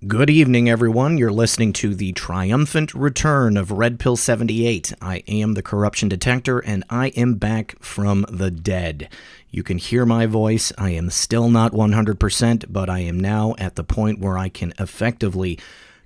Good evening, everyone. You're listening to the triumphant return of Red Pill 78. I am the corruption detector, and I am back from the dead. You can hear my voice. I am still not 100%, but I am now at the point where I can effectively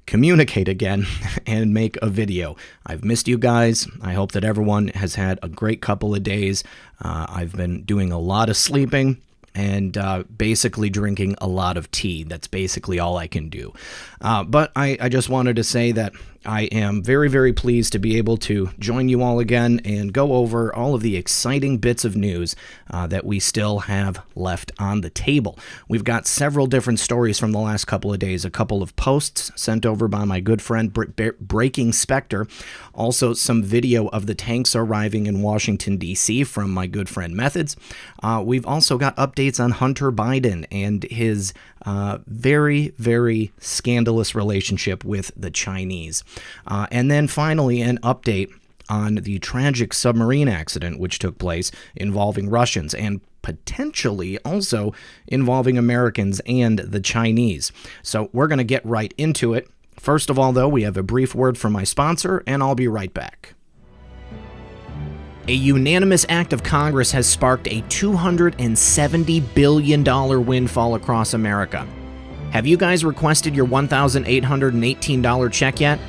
communicate again and make a video. I've missed you guys. I hope that everyone has had a great couple of days. I've been doing a lot of sleeping and basically drinking a lot of tea. That's basically all I can do. But I just wanted to say that I am very, very pleased to be able to join you all again and go over all of the exciting bits of news that we still have left on the table. We've got several different stories from the last couple of days, a couple of posts sent over by my good friend Breaking Spectre, also some video of the tanks arriving in Washington, D.C. from my good friend Methods. We've also got updates on Hunter Biden and his very, very scandalous relationship with the Chinese. And then finally, an update on the tragic submarine accident which took place involving Russians and potentially also involving Americans and the Chinese. So we're going to get right into it. First of all, though, we have a brief word from my sponsor, and I'll be right back. A unanimous act of Congress has sparked a $270 billion windfall across America. Have you guys requested your $1,818 check yet?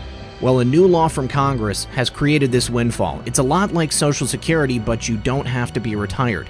Well, a new law from Congress has created this windfall. It's a lot like Social Security, but you don't have to be retired.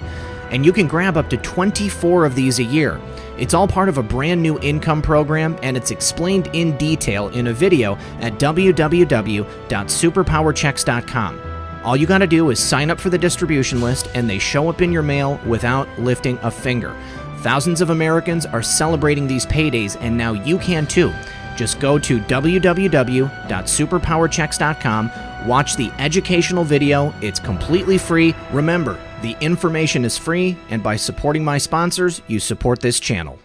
And you can grab up to 24 of these a year. It's all part of a brand new income program, and it's explained in detail in a video at www.superpowerchecks.com. All you gotta do is sign up for the distribution list, and they show up in your mail without lifting a finger. Thousands of Americans are celebrating these paydays, and now you can too. Just go to www.superpowerchecks.com, watch the educational video. It's completely free. Remember, the information is free, and by supporting my sponsors, you support this channel.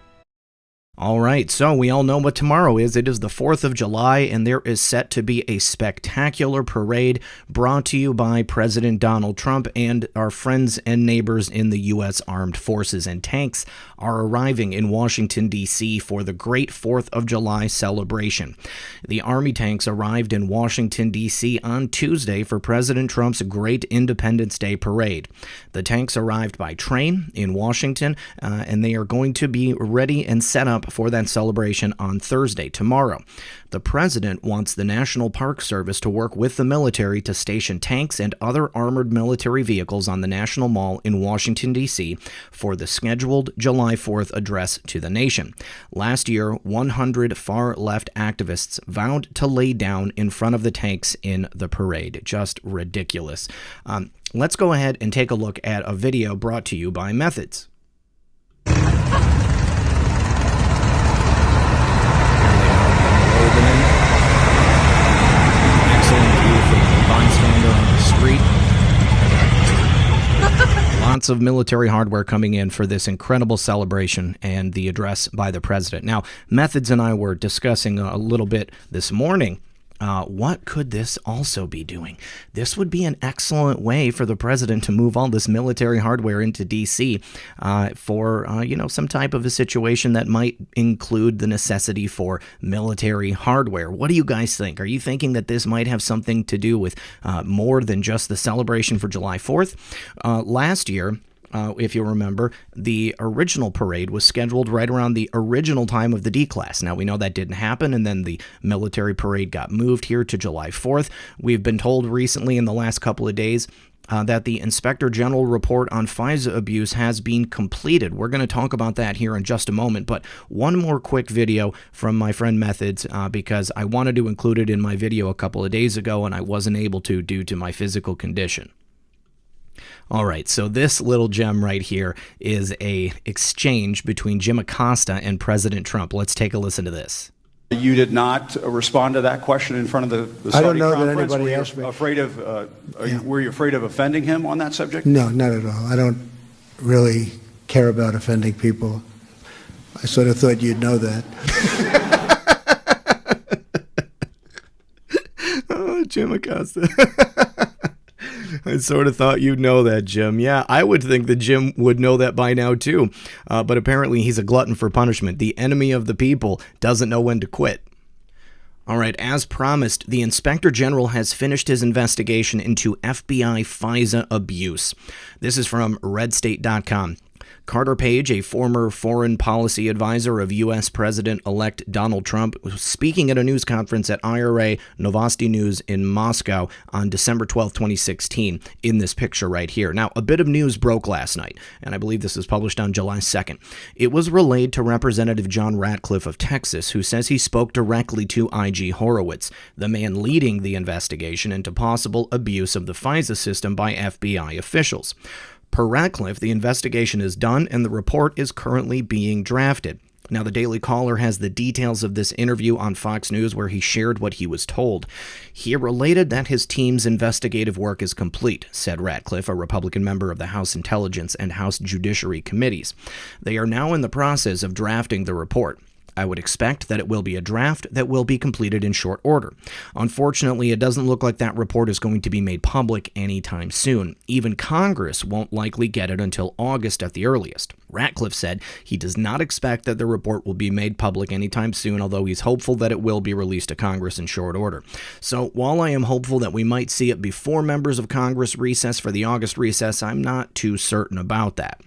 All right, so we all know what tomorrow is. It is the 4th of July, and there is set to be a spectacular parade brought to you by President Donald Trump and our friends and neighbors in the U.S. Armed Forces. And tanks are arriving in Washington, D.C. for the great 4th of July celebration. The Army tanks arrived in Washington, D.C. on Tuesday for President Trump's great Independence Day parade. The tanks arrived by train in Washington, and they are going to be ready and set up for that celebration on Thursday, tomorrow. The president wants the National Park Service to work with the military to station tanks and other armored military vehicles on the National Mall in Washington, D.C. for the scheduled July 4th address to the nation. Last year, 100 far-left activists vowed to lay down in front of the tanks in the parade. Just ridiculous. Let's go ahead and take a look at a video brought to you by Methods. Lots of military hardware coming in for this incredible celebration and the address by the president. Now, Methods and I were discussing a little bit this morning. What could this also be doing? This would be an excellent way for the president to move all this military hardware into D.C. For some type of a situation that might include the necessity for military hardware. What do you guys think? Are you thinking that this might have something to do with more than just the celebration for July 4th? Last year, if you remember, the original parade was scheduled right around the original time of the D-Class. Now, we know that didn't happen, and then the military parade got moved here to July 4th. We've been told recently in the last couple of days that the Inspector General report on FISA abuse has been completed. We're going to talk about that here in just a moment, but one more quick video from my friend Methods because I wanted to include it in my video a couple of days ago, and I wasn't able to due to my physical condition. All right, so this little gem right here is a exchange between Jim Acosta and President Trump. Let's take a listen to this. You did not respond to that question in front of the Saudi I don't know conference. that anybody asked me. Were you afraid of offending him on that subject? No, not at all. I don't really care about offending people. I sort of thought you'd know that. Oh, Jim Acosta. I sort of thought you'd know that, Jim. Yeah, I would think that Jim would know that by now, too. But apparently he's a glutton for punishment. The enemy of the people doesn't know when to quit. All right, as promised, the Inspector General has finished his investigation into FBI FISA abuse. This is from redstate.com. Carter Page, a former foreign policy advisor of U.S. President-elect Donald Trump, was speaking at a news conference at IRA Novosti News in Moscow on December 12, 2016, in this picture right here. Now, a bit of news broke last night, and I believe this was published on July 2nd. It was relayed to Representative John Ratcliffe of Texas, who says he spoke directly to I.G. Horowitz, the man leading the investigation into possible abuse of the FISA system by FBI officials. Per Ratcliffe, the investigation is done and the report is currently being drafted. Now, the Daily Caller has the details of this interview on Fox News where he shared what he was told. He related that his team's investigative work is complete, said Ratcliffe, a Republican member of the House Intelligence and House Judiciary Committees. They are now in the process of drafting the report. I would expect that it will be a draft that will be completed in short order. Unfortunately, it doesn't look like that report is going to be made public anytime soon. Even Congress won't likely get it until August at the earliest. Ratcliffe said he does not expect that the report will be made public anytime soon, although he's hopeful that it will be released to Congress in short order. So while I am hopeful that we might see it before members of Congress recess for the August recess, I'm not too certain about that.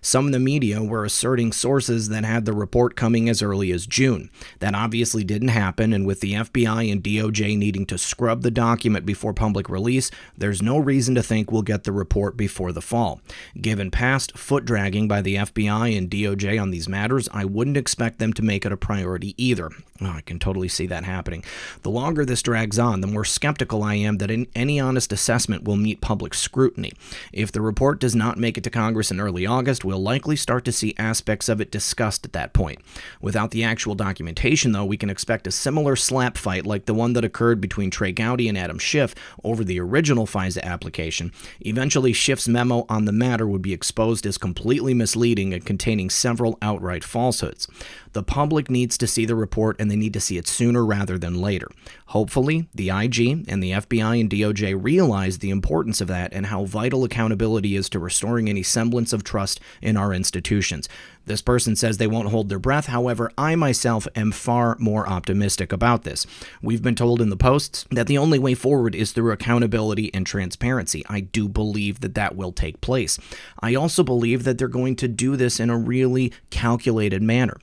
Some in the media were asserting sources that had the report coming as early as June. That obviously didn't happen, and with the FBI and DOJ needing to scrub the document before public release, there's no reason to think we'll get the report before the fall. Given past foot-dragging by the FBI and DOJ on these matters, I wouldn't expect them to make it a priority either. I can totally see that happening. The longer this drags on, the more skeptical I am that any honest assessment will meet public scrutiny. If the report does not make it to Congress in early August, we'll likely start to see aspects of it discussed at that point. Without the actual documentation, though, we can expect a similar slap fight like the one that occurred between Trey Gowdy and Adam Schiff over the original FISA application. Eventually, Schiff's memo on the matter would be exposed as completely misleading and containing several outright falsehoods. The public needs to see the report, and they need to see it sooner rather than later. Hopefully, the IG and the FBI and DOJ realize the importance of that and how vital accountability is to restoring any semblance of trust in our institutions. This person says they won't hold their breath. However, I myself am far more optimistic about this. We've been told in the posts that the only way forward is through accountability and transparency. I do believe that that will take place. I also believe that they're going to do this in a really calculated manner.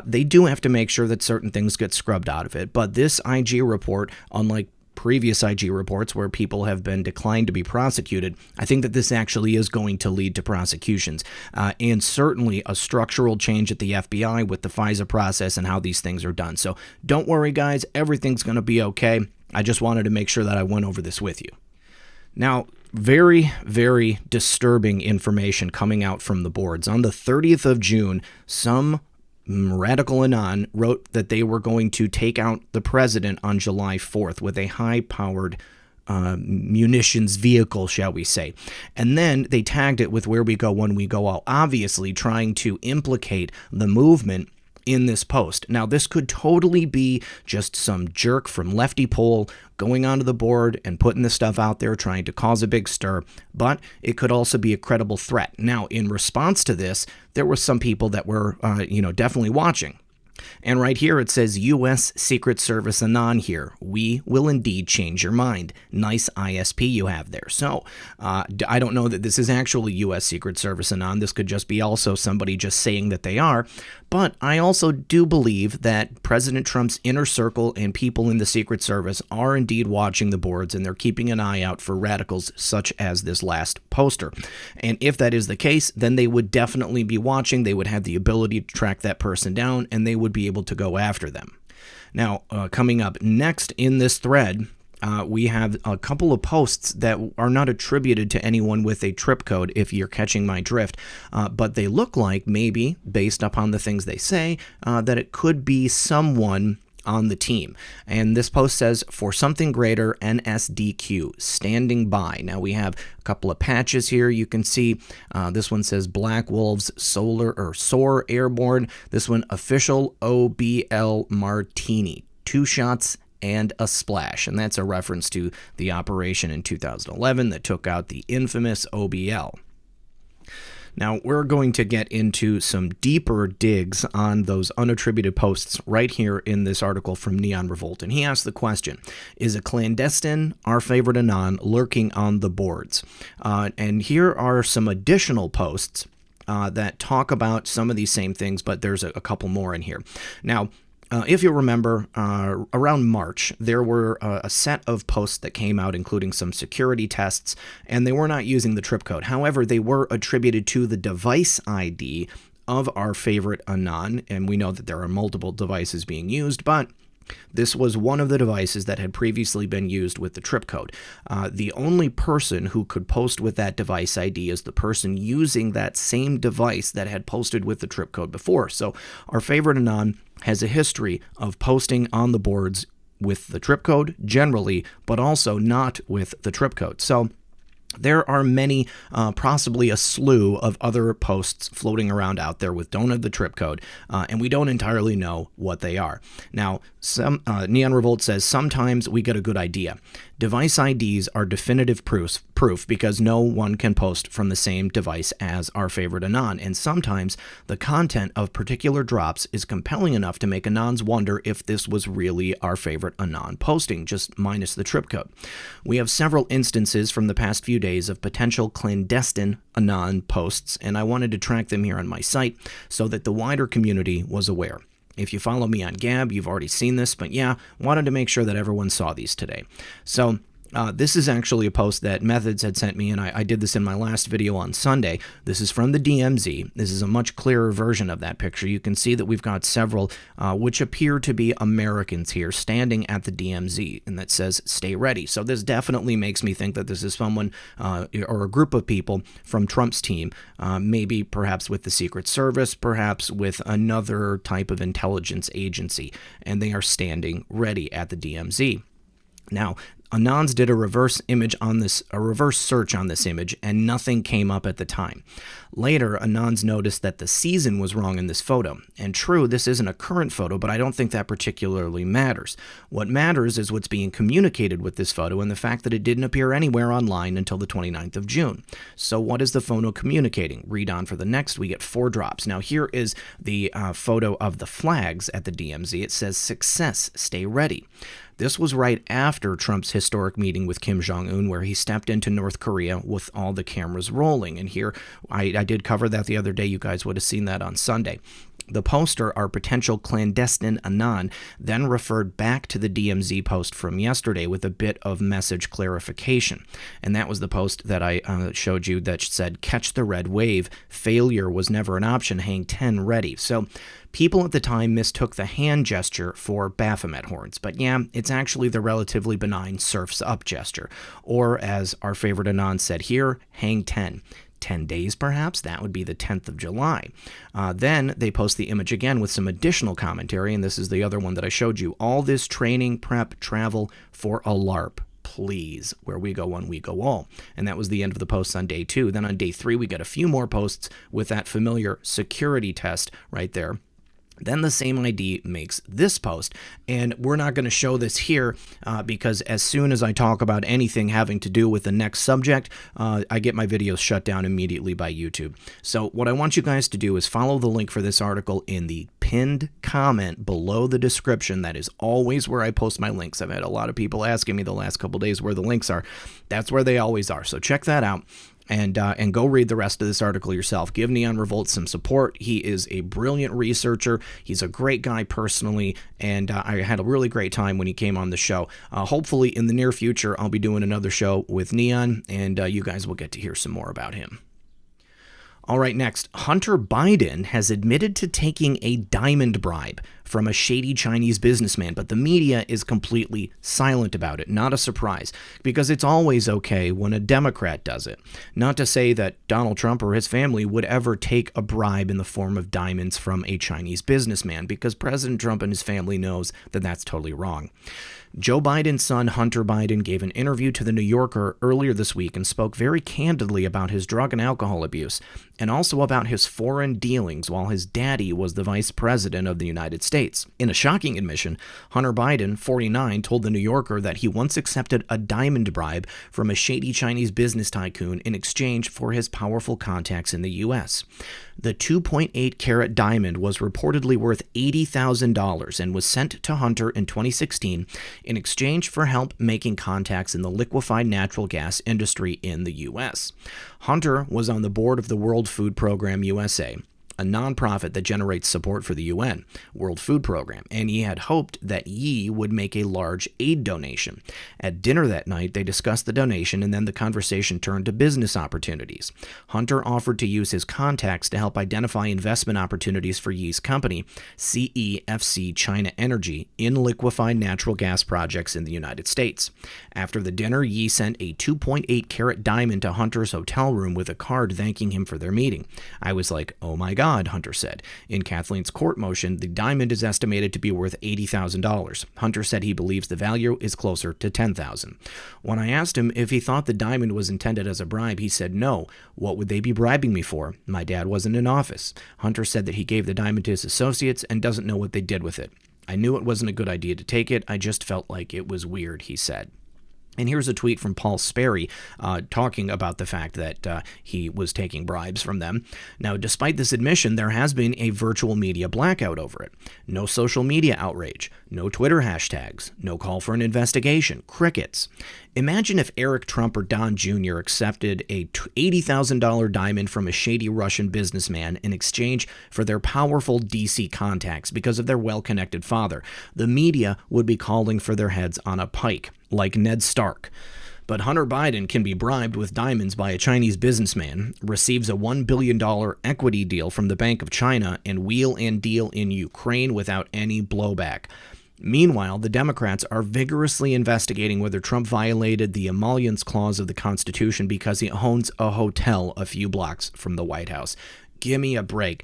They do have to make sure that certain things get scrubbed out of it, but this IG report, unlike previous IG reports where people have been declined to be prosecuted, I think that this actually is going to lead to prosecutions and certainly a structural change at the FBI with the FISA process and how these things are done. So don't worry, guys. Everything's going to be okay. I just wanted to make sure that I went over this with you. Now, very, very disturbing information coming out from the boards. On the 30th of June, some Radical Anon wrote that they were going to take out the president on July 4th with a high-powered munitions vehicle, shall we say. And then they tagged it with "Where we go when we go out," obviously trying to implicate the movement in this post. Now, this could totally be just some jerk from Lefty Pole going onto the board and putting this stuff out there, trying to cause a big stir, but it could also be a credible threat. Now, in response to this, there were some people that were, definitely watching. And right here it says, U.S. Secret Service Anon here. We will indeed change your mind. Nice ISP you have there. So I don't know that this is actually U.S. Secret Service Anon. This could just be also somebody just saying that they are. But I also do believe that President Trump's inner circle and people in the Secret Service are indeed watching the boards, and they're keeping an eye out for radicals such as this last poster. And if that is the case, then they would definitely be watching. They would have the ability to track that person down, and they would be able to go after them. Now, coming up next in this thread, we have a couple of posts that are not attributed to anyone with a trip code, if you're catching my drift, but they look like, maybe, based upon the things they say, that it could be someone on the team. And this post says, "For something greater, NSDQ, standing by." Now we have a couple of patches here. You can see this one says Black Wolves Soar Airborne. This one, Official OBL Martini. 2 shots and a splash. And that's a reference to the operation in 2011 that took out the infamous OBL. Now, we're going to get into some deeper digs on those unattributed posts right here in this article from Neon Revolt. And he asked the question, is a clandestine, our favorite Anon, lurking on the boards? And here are some additional posts that talk about some of these same things, but there's a couple more in here. Now, if you remember, around March, there were a set of posts that came out, including some security tests, and they were not using the trip code. However, they were attributed to the device ID of our favorite Anon, and we know that there are multiple devices being used, but this was one of the devices that had previously been used with the trip code. The only person who could post with that device ID is the person using that same device that had posted with the trip code before. So our favorite Anon has a history of posting on the boards with the trip code generally, but also not with the trip code. So there are many, possibly a slew of other posts floating around out there with don't have the trip code, and we don't entirely know what they are. Now, Neon Revolt says sometimes we get a good idea. Device IDs are definitive proof because no one can post from the same device as our favorite Anon, and sometimes the content of particular drops is compelling enough to make Anons wonder if this was really our favorite Anon posting, just minus the trip code. We have several instances from the past few days of potential clandestine Anon posts, and I wanted to track them here on my site so that the wider community was aware. If you follow me on Gab, you've already seen this, but yeah, wanted to make sure that everyone saw these today. So this is actually a post that Methods had sent me, and I did this in my last video on Sunday. This is from the DMZ. This is a much clearer version of that picture. You can see that we've got several which appear to be Americans here standing at the DMZ, and that says, stay ready. So this definitely makes me think that this is someone or a group of people from Trump's team, maybe perhaps with the Secret Service, perhaps with another type of intelligence agency, and they are standing ready at the DMZ. Now, Anons did a reverse search on this image, and nothing came up at the time. Later, Anons noticed that the season was wrong in this photo. And true, this isn't a current photo, but I don't think that particularly matters. What matters is what's being communicated with this photo and the fact that it didn't appear anywhere online until the 29th of June. So what is the photo communicating? Read on for the next, we get 4 drops. Now here is the photo of the flags at the DMZ. It says, success, stay ready. This was right after Trump's historic meeting with Kim Jong-un, where he stepped into North Korea with all the cameras rolling. And here, I did cover that the other day. You guys would have seen that on Sunday. The poster, our potential clandestine Anon, then referred back to the DMZ post from yesterday with a bit of message clarification. And that was the post that I showed you that said, catch the red wave, failure was never an option, hang 10 ready. So people at the time mistook the hand gesture for Baphomet horns, but yeah, it's actually the relatively benign surf's up gesture. Or as our favorite Anon said here, hang 10. 10 days perhaps, that would be the 10th of July. Then they post the image again with some additional commentary, and this is the other one that I showed you. All this training, prep, travel for a LARP. Please, where we go one, we go all. And that was the end of the posts on day 2. Then on day 3, we got a few more posts with that familiar security test right there. Then the same ID makes this post, and we're not going to show this here because as soon as I talk about anything having to do with the next subject, I get my videos shut down immediately by YouTube. So what I want you guys to do is follow the link for this article in the pinned comment below the description. That is always where I post my links. I've had a lot of people asking me the last couple days where the links are. That's where they always are. So check that out. And go read the rest of this article yourself. Give Neon Revolt some support. He is a brilliant researcher. He's a great guy personally, and I had a really great time when he came on the show. Hopefully in the near future, I'll be doing another show with Neon, and you guys will get to hear some more about him. All right, next, Hunter Biden has admitted to taking a diamond bribe from a shady Chinese businessman, but the media is completely silent about it. Not a surprise, because it's always okay when a Democrat does it. Not to say that Donald Trump or his family would ever take a bribe in the form of diamonds from a Chinese businessman, because President Trump and his family knows that that's totally wrong. Joe Biden's son, Hunter Biden, gave an interview to The New Yorker earlier this week and spoke very candidly about his drug and alcohol abuse. and also about his foreign dealings while his daddy was the vice president of the United States. In a shocking admission, Hunter Biden, 49, told The New Yorker that he once accepted a diamond bribe from a shady Chinese business tycoon in exchange for his powerful contacts in the U.S. The 2.8 carat diamond was reportedly worth $80,000 and was sent to Hunter in 2016 in exchange for help making contacts in the liquefied natural gas industry in the U.S. Hunter was on the board of the World Food Program USA, a nonprofit that generates support for the UN, World Food Program, and he had hoped that Yi would make a large aid donation. At dinner that night, they discussed the donation, and then the conversation turned to business opportunities. Hunter offered to use his contacts to help identify investment opportunities for Yi's company, CEFC China Energy, in liquefied natural gas projects in the United States. After the dinner, Yi sent a 2.8 carat diamond to Hunter's hotel room with a card thanking him for their meeting. I was like, oh my God, Hunter said. In Kathleen's court motion, the diamond is estimated to be worth $80,000. Hunter said he believes the value is closer to $10,000. When I asked him if he thought the diamond was intended as a bribe, he said no. What would they be bribing me for? My dad wasn't in office. Hunter said that he gave the diamond to his associates and doesn't know what they did with it. I knew it wasn't a good idea to take it. I just felt like it was weird, he said. And here's a tweet from Paul Sperry talking about the fact that he was taking bribes from them. Now, despite this admission, there has been a virtual media blackout over it. No social media outrage, no Twitter hashtags, no call for an investigation, crickets. Imagine if Eric Trump or Don Jr. accepted a $80,000 diamond from a shady Russian businessman in exchange for their powerful DC contacts because of their well-connected father. The media would be calling for their heads on a pike, like Ned Stark. But Hunter Biden can be bribed with diamonds by a Chinese businessman, receives a $1 billion equity deal from the Bank of China, and wheel and deal in Ukraine without any blowback. Meanwhile, the Democrats are vigorously investigating whether Trump violated the emollients clause of the Constitution because he owns a hotel a few blocks from the White House. Give me a break.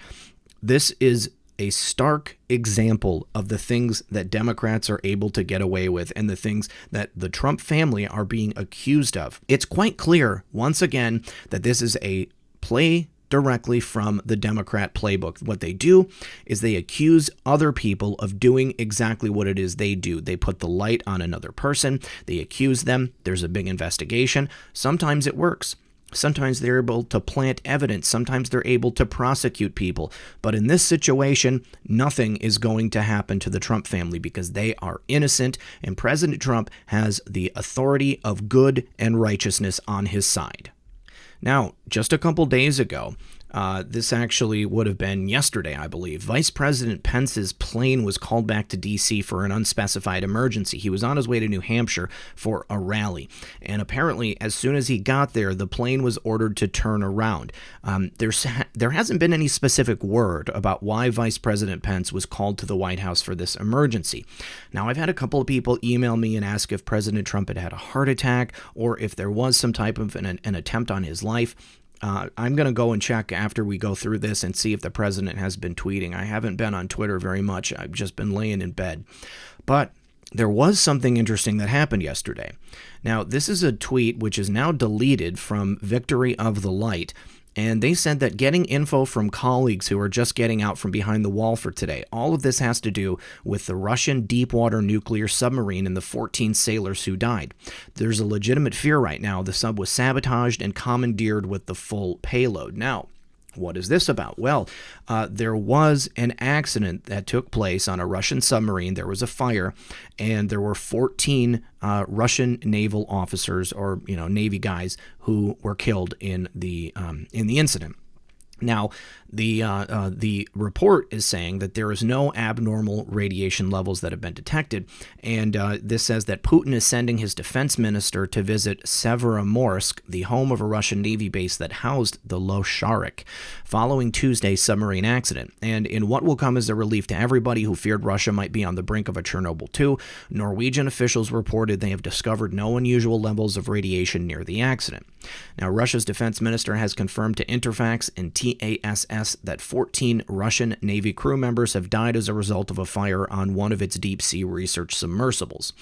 This is a stark example of the things that Democrats are able to get away with and the things that the Trump family are being accused of. It's quite clear, once again, that this is a play directly from the Democrat playbook. What they do is they accuse other people of doing exactly what it is they do. They put the light on another person. They accuse them. There's a big investigation. Sometimes it works. Sometimes they're able to plant evidence. Sometimes they're able to prosecute people. But in this situation, nothing is going to happen to the Trump family because they are innocent, and President Trump has the authority of good and righteousness on his side. Now, just a couple days ago, this actually would have been yesterday, I believe, Vice President Pence's plane was called back to D.C. for an unspecified emergency. He was on his way to New Hampshire for a rally, and apparently as soon as he got there, the plane was ordered to turn around. There hasn't been any specific word about why Vice President Pence was called to the White House for this emergency. Now, I've had a couple of people email me and ask if President Trump had had a heart attack or if there was some type of an attempt on his life. I'm going to go and check after we go through this and see if the president has been tweeting. I haven't been on Twitter very much. I've just been laying in bed. But there was something interesting that happened yesterday. Now, this is a tweet which is now deleted from Victory of the Light. And they said that getting info from colleagues who are just getting out from behind the wall for today. All of this has to do with the Russian deep-water nuclear submarine and the 14 sailors who died. There's a legitimate fear right now the sub was sabotaged and commandeered with the full payload. Now, what is this about? Well, there was an accident that took place on a Russian submarine. There was a fire, and there were 14 Russian naval officers or Navy guys who were killed in the incident. Now, the report is saying that there is no abnormal radiation levels that have been detected, and this says that Putin is sending his defense minister to visit Severomorsk, the home of a Russian Navy base that housed the Losharik, following Tuesday's submarine accident. And in what will come as a relief to everybody who feared Russia might be on the brink of a Chernobyl 2, Norwegian officials reported they have discovered no unusual levels of radiation near the accident. Now, Russia's defense minister has confirmed to Interfax and TMZ TASS that 14 Russian Navy crew members have died as a result of a fire on one of its deep-sea research submersibles.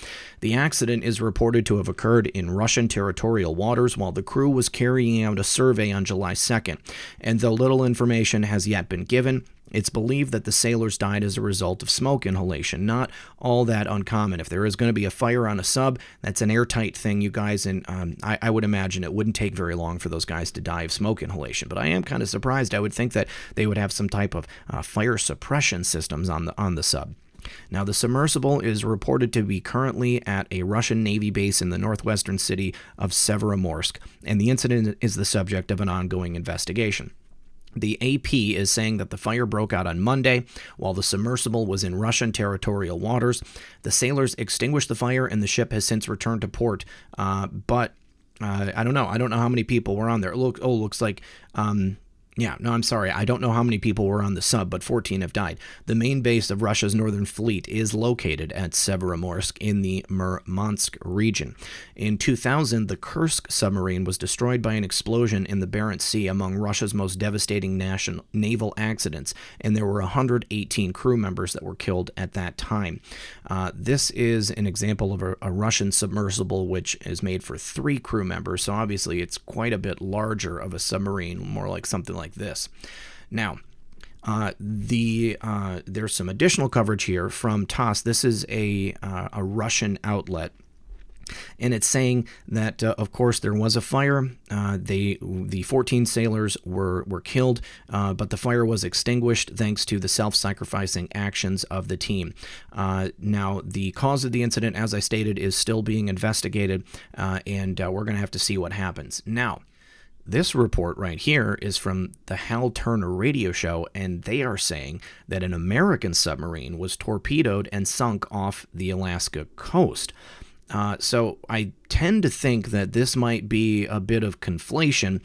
The accident is reported to have occurred in Russian territorial waters while the crew was carrying out a survey on July 2nd, and though little information has yet been given, it's believed that the sailors died as a result of smoke inhalation. Not all that uncommon. If there is going to be a fire on a sub, that's an airtight thing, you guys, and I would imagine it wouldn't take very long for those guys to die of smoke inhalation. But I am kind of surprised. I would think that they would have some type of fire suppression systems on the sub. Now, the submersible is reported to be currently at a Russian Navy base in the northwestern city of Severomorsk, and the incident is the subject of an ongoing investigation. The AP is saying that the fire broke out on Monday while the submersible was in Russian territorial waters. The sailors extinguished the fire and the ship has since returned to port. But I don't know. I don't know how many people were on there. Looks like... I'm sorry. I don't know how many people were on the sub, but 14 have died. The main base of Russia's northern fleet is located at Severomorsk in the Murmansk region. In 2000, the Kursk submarine was destroyed by an explosion in the Barents Sea, among Russia's most devastating naval accidents, and there were 118 crew members that were killed at that time. This is an example of a Russian submersible which is made for 3 crew members, so obviously it's quite a bit larger of a submarine, more like something like this. Now, there's some additional coverage here from TASS. This is a Russian outlet, and it's saying that, of course, there was a fire. The 14 sailors were killed, but the fire was extinguished thanks to the self-sacrificing actions of the team. Now, the cause of the incident, as I stated, is still being investigated, and we're going to have to see what happens. Now, this report right here is from the Hal Turner radio show, and they are saying that an American submarine was torpedoed and sunk off the Alaska coast. So I tend to think that this might be a bit of conflation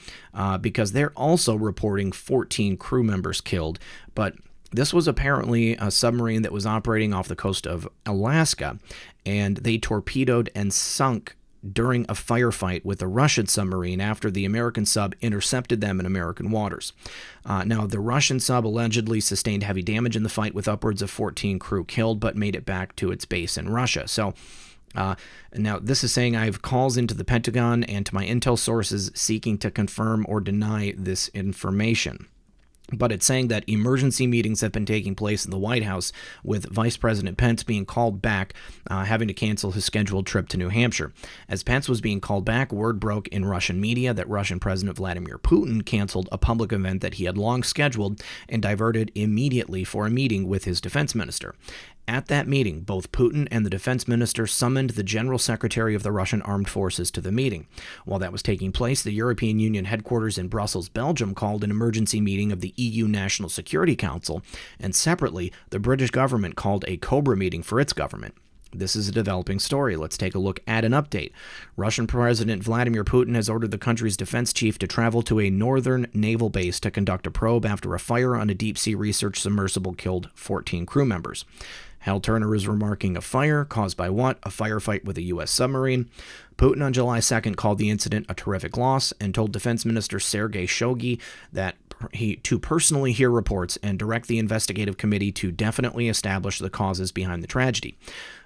because they're also reporting 14 crew members killed, but this was apparently a submarine that was operating off the coast of Alaska, and they torpedoed and sunk during a firefight with a Russian submarine after the American sub intercepted them in American waters. Now, the Russian sub allegedly sustained heavy damage in the fight with upwards of 14 crew killed, but made it back to its base in Russia. So, now this is saying I have calls into the Pentagon and to my intel sources seeking to confirm or deny this information. But it's saying that emergency meetings have been taking place in the White House, with Vice President Pence being called back, having to cancel his scheduled trip to New Hampshire. As Pence was being called back, word broke in Russian media that Russian President Vladimir Putin canceled a public event that he had long scheduled and diverted immediately for a meeting with his defense minister. At that meeting, both Putin and the defense minister summoned the general secretary of the Russian armed forces to the meeting. While that was taking place, the European Union headquarters in Brussels, Belgium, called an emergency meeting of the EU National Security Council, and separately, the British government called a Cobra meeting for its government. This is a developing story. Let's take a look at an update. Russian President Vladimir Putin has ordered the country's defense chief to travel to a northern naval base to conduct a probe after a fire on a deep-sea research submersible killed 14 crew members. Hal Turner is remarking a fire caused by what? A firefight with a U.S. submarine. Putin on July 2nd called the incident a terrific loss and told Defense Minister Sergei Shoigu that to personally hear reports and direct the investigative committee to definitely establish the causes behind the tragedy.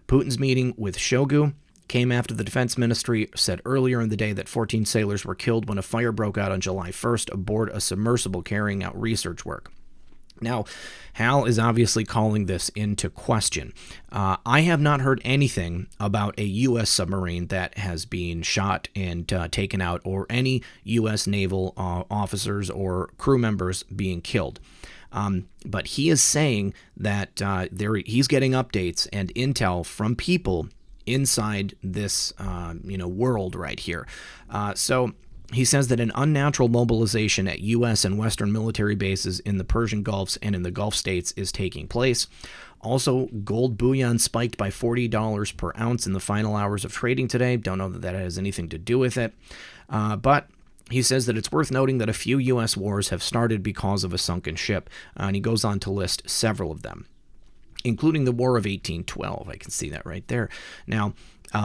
Putin's meeting with Shoigu came after the defense ministry said earlier in the day that 14 sailors were killed when a fire broke out on July 1st aboard a submersible carrying out research work. Now, Hal is obviously calling this into question. I have not heard anything about a U.S. submarine that has been shot and taken out, or any U.S. naval officers or crew members being killed. But he is saying that he's getting updates and intel from people inside this world right here. So he says that an unnatural mobilization at U.S. and Western military bases in the Persian Gulfs and in the Gulf states is taking place. Also, gold bullion spiked by $40 per ounce in the final hours of trading today. Don't know that that has anything to do with it. But he says that it's worth noting that a few U.S. wars have started because of a sunken ship, and he goes on to list several of them. including the War of 1812. I can see that right there. Now,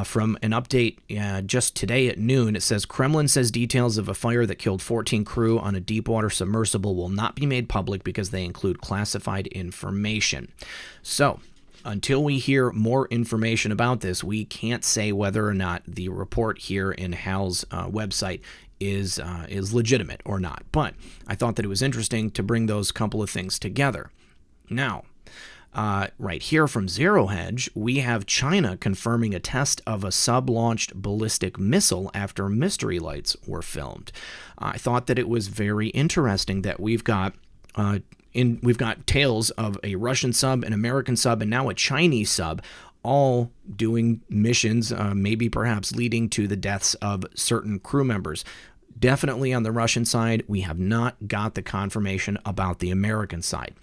from an update just today at noon, it says Kremlin says details of a fire that killed 14 crew on a deep-water submersible will not be made public because they include classified information. So, until we hear more information about this, we can't say whether or not the report here in Hal's website is legitimate or not. But I thought that it was interesting to bring those couple of things together. Now, right here from Zero Hedge, we have China confirming a test of a sub-launched ballistic missile after mystery lights were filmed. I thought that it was very interesting that we've got tales of a Russian sub, an American sub, and now a Chinese sub, all doing missions, maybe perhaps leading to the deaths of certain crew members. Definitely on the Russian side, we have not got the confirmation about the American side.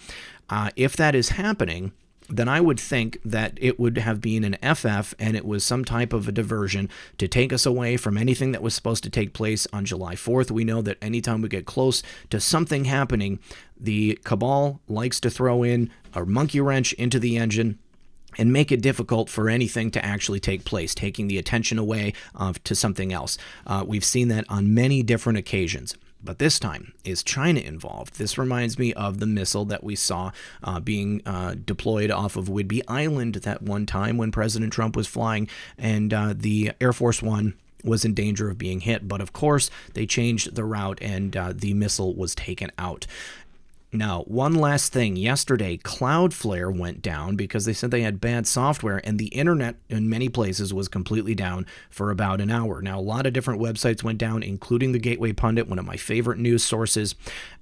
If that is happening, then I would think that it would have been an FF and it was some type of a diversion to take us away from anything that was supposed to take place on July 4th. We know that anytime we get close to something happening, the cabal likes to throw in a monkey wrench into the engine and make it difficult for anything to actually take place, taking the attention away to something else. We've seen that on many different occasions. But this time, is China involved? This reminds me of the missile that we saw being deployed off of Whidbey Island that one time when President Trump was flying, and the Air Force One was in danger of being hit. But of course, they changed the route and the missile was taken out. Now, one last thing. Yesterday, Cloudflare went down because they said they had bad software, and the internet in many places was completely down for about an hour. Now, a lot of different websites went down, including the Gateway Pundit, one of my favorite news sources,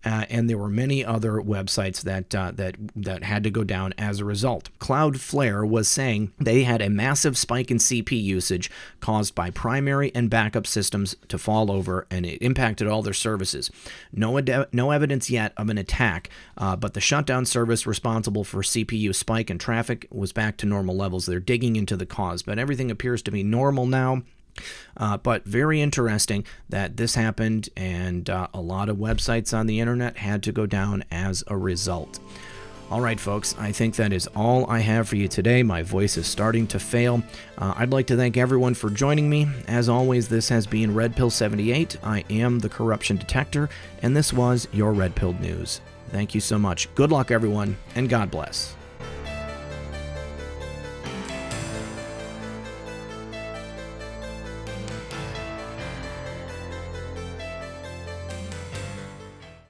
and there were many other websites that had to go down as a result. Cloudflare was saying they had a massive spike in CP usage caused by primary and backup systems to fall over, and it impacted all their services. No evidence yet of an attack. But the shutdown service responsible for CPU spike and traffic was back to normal levels. They're digging into the cause, but everything appears to be normal now. But very interesting that this happened, and a lot of websites on the internet had to go down as a result. All right, folks, I think that is all I have for you today. My voice is starting to fail. I'd like to thank everyone for joining me. As always, this has been Red Pill 78. I am the Corruption Detector, and this was your Red Pill News. Thank you so much. Good luck, everyone, and God bless.